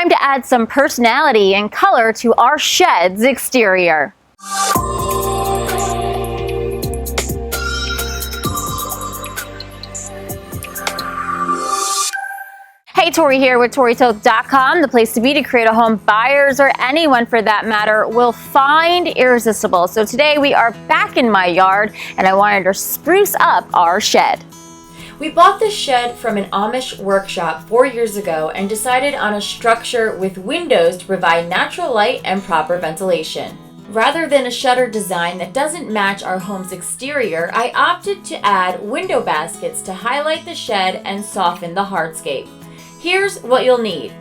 time to add some personality and color to our shed's exterior. Hey, Tori here with ToriToth.com, the place to be to create a home buyers or anyone for that matter will find irresistible. So today we are back in my yard and I wanted to spruce up our shed. We bought this shed from an Amish workshop 4 years ago and decided on a structure with windows to provide natural light and proper ventilation. Rather than a shutter design that doesn't match our home's exterior, I opted to add window baskets to highlight the shed and soften the hardscape. Here's what you'll need: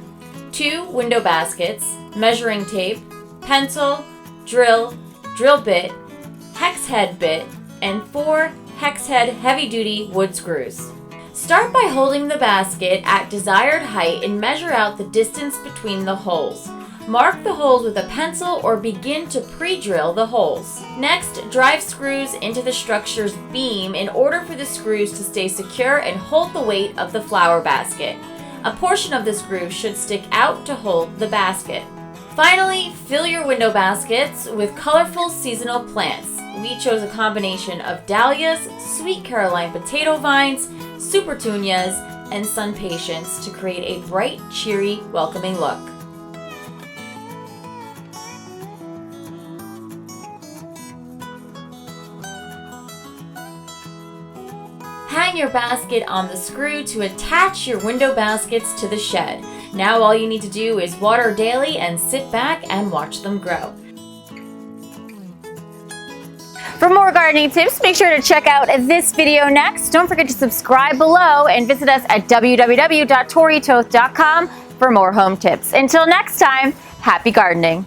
2 window baskets, measuring tape, pencil, drill bit, Hex-Head Bit, and 4 Hex-Head heavy-duty wood screws. Start by holding the basket at desired height and measure out the distance between the holes. Mark the holes with a pencil or begin to pre-drill the holes. Next, drive screws into the structure's beam in order for the screws to stay secure and hold the weight of the flower basket. A portion of the screw should stick out to hold the basket. Finally, fill your window baskets with colorful seasonal plants. We chose a combination of dahlias, sweet Caroline potato vines, super petunias, and sun patience to create a bright, cheery, welcoming look. Hang your basket on the screw to attach your window baskets to the shed. Now all you need to do is water daily and sit back and watch them grow. For more gardening tips, make sure to check out this video next. Don't forget to subscribe below and visit us at www.toritoth.com for more home tips. Until next time, happy gardening.